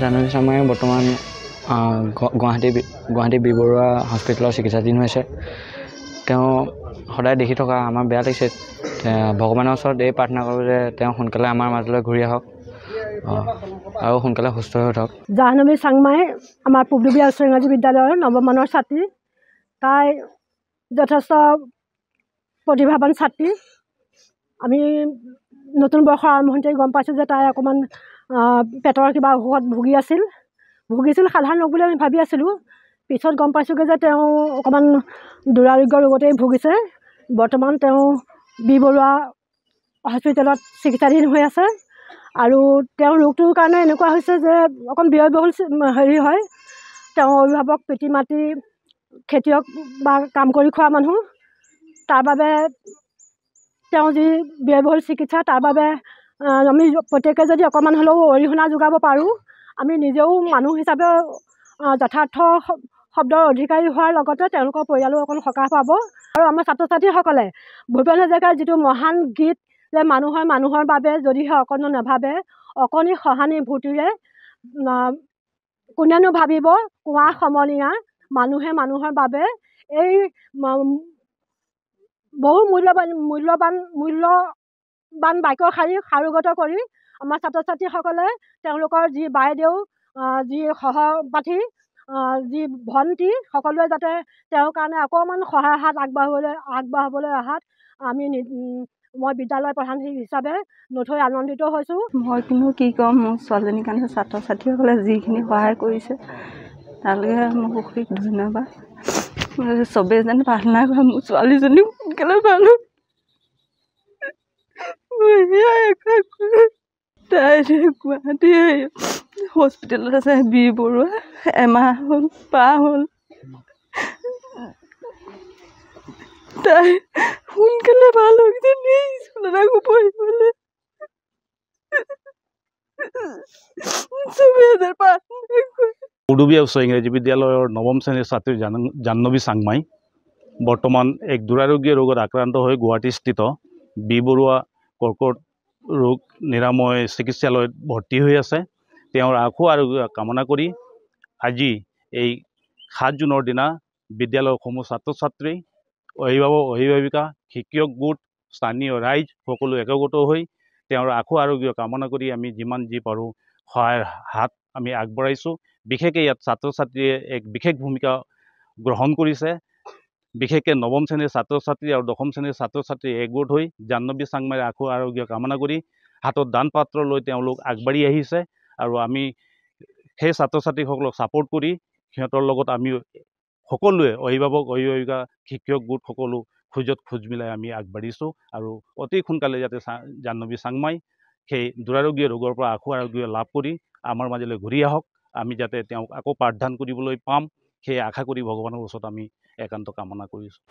জাহ্নৱী চাংমাই বৰ্তমান গুৱাহাটী বি বৰুৱা হস্পিটেলৰ চিকিৎসাধীন হৈছে। তেওঁ সদায় দেখি থকা আমাৰ বেয়া লাগিছে। ভগৱানৰ ওচৰত এই প্ৰাৰ্থনা কৰোঁ যে তেওঁ সোনকালে আমাৰ মাজলৈ ঘূৰি আহক আৰু সোনকালে সুস্থ হৈ উঠক। জাহ্নৱী চাংমাই আমাৰ পূবদুবীয়া উচ্চ ইংৰাজী বিদ্যালয়ৰ নৱম মানৰ ছাত্ৰী। তাই যথেষ্ট প্ৰতিভাৱান ছাত্ৰী। আমি নতুন বৰ্ষৰ আৰম্ভণিতে গম পাইছোঁ যে তাই অকণমান পেটৰ কিবা অসুখত ভুগিছিল। সাধাৰণ ৰোগ বুলি আমি ভাবি আছিলোঁ। পিছত গম পাইছোঁগৈ যে তেওঁ অকণমান দুৰাৰোগ্য ৰোগতেই ভুগিছে। বৰ্তমান তেওঁ বি বৰুৱা হস্পিটেলত চিকিৎসাধীন হৈ আছে। আৰু তেওঁৰ ৰোগটোৰ কাৰণে এনেকুৱা হৈছে যে অকণ ব্যয়বহুল হয়। তেওঁৰ অভিভাৱক পিতৃ মাতৃ খেতিয়ক বা কাম কৰি খোৱা মানুহ। তাৰ বাবে তেওঁ যি ব্যয়বহুল চিকিৎসা, তাৰ বাবে আমি প্ৰত্যেকে যদি অকণমান হ'লেও অৰিহণা যোগাব পাৰোঁ, আমি নিজেও মানুহ হিচাপে যথাৰ্থ শব্দৰ অধিকাৰী হোৱাৰ লগতে তেওঁলোকৰ পৰিয়ালো অকণ সকাহ পাব। আৰু আমাৰ ছাত্ৰ ছাত্ৰীসকলে ভূপেন হাজৰিকাৰ যিটো মহান গীত যে মানুহৰ বাবে যদিহে অকণো নাভাবে, অকণি সহানুভূতিৰে কোনেনো ভাবিব কুঁৱা সমনীয়া, মানুহে মানুহৰ বাবে, এই বহু মূল্যৱান বাক্য শাৰী সাৰোগত কৰি আমাৰ ছাত্ৰ ছাত্ৰীসকলে তেওঁলোকৰ যি বাইদেউ, যি সহপাঠী, যি ভণ্টি, সকলোৱে যাতে তেওঁৰ কাৰণে অকণমান সহায় হাত আগবঢ়াবলৈ অহাত মই বিদ্যালয় প্ৰধান হিচাপে নথৈ আনন্দিত হৈছোঁ। মই কিন্তু কি ক'ম, মোৰ ছোৱালীজনীৰ কাৰণে ছাত্ৰ ছাত্ৰীসকলে যিখিনি সহায় কৰিছে তালৈকে মোক অশেষ ধন্যবাদ। চবেই যেন প্ৰাৰ্থনা কৰে মোৰ ছোৱালীজনী সোনকালে ভাল হওক। তাই গুৱাহাটী হস্পিটেলত আছে, বি বৰুৱা। এমাহ হ'ল পাৰ হ'ল। তাই সোনকালে ভাল হওক যেন স্কুলত আকৌ পঢ়িবলৈ চবেই যেন প্ৰাৰ্থনা কৰে। পূবদুবীয়া উচ্চ ইংৰাজী বিদ্যালয়ৰ নৱম শ্ৰেণীৰ ছাত্ৰী জাহ্নৱী চাংমাই বৰ্তমান এক দুৰাৰোগ্য ৰোগত আক্ৰান্ত হৈ গুৱাহাটীস্থিত বি বৰুৱা কৰ্কট ৰোগ নিৰাময় চিকিৎসালয়ত ভৰ্তি হৈ আছে। তেওঁৰ আশু আৰোগ্য কামনা কৰি আজি এই 7 জুনৰ দিনা বিদ্যালয়সমূহ ছাত্ৰ ছাত্ৰী, অভিভাৱক অভিভাৱিকা, শিক্ষক গোট, স্থানীয় ৰাইজ সকলো একগোট হৈ তেওঁৰ আশু আৰোগ্য কামনা কৰি আমি যিমান যি পাৰোঁ সহায়ৰ হাত আমি আগবঢ়াইছোঁ। বিশেষকৈ ইয়াত ছাত্ৰ ছাত্ৰীয়ে এক বিশেষ ভূমিকা গ্ৰহণ কৰিছে। বিশেষকৈ নৱম শ্ৰেণীৰ ছাত্ৰ ছাত্ৰী আৰু দশম শ্ৰেণীৰ ছাত্ৰ ছাত্ৰী একগোট হৈ জাহ্নৱী চাংমাইৰ আশু আৰোগ্য কামনা কৰি হাতত দান পাত্ৰ লৈ তেওঁলোক আগবাঢ়ি আহিছে। আৰু আমি সেই ছাত্ৰ ছাত্ৰীসকলক ছাপোৰ্ট কৰি সিহঁতৰ লগত আমি সকলোৱে অভিভাৱক অভিভাৱিকা, শিক্ষক গোট সকলো খোজত খোজ মিলাই আমি আগবাঢ়িছোঁ। আৰু অতি সোনকালে যাতে জাহ্নৱী চাংমাই সেই দুৰাৰোগ্য ৰোগৰ পৰা আশু আৰোগ্য লাভ কৰি আমাৰ মাজলৈ ঘূৰি আহক, আমি যাতে তেওঁক আকৌ পাঠদান কৰিবলৈ পাম, সেই আশা কৰি ভগৱানৰ ওচৰত আমি একান্ত কামনা কৰিছোঁ।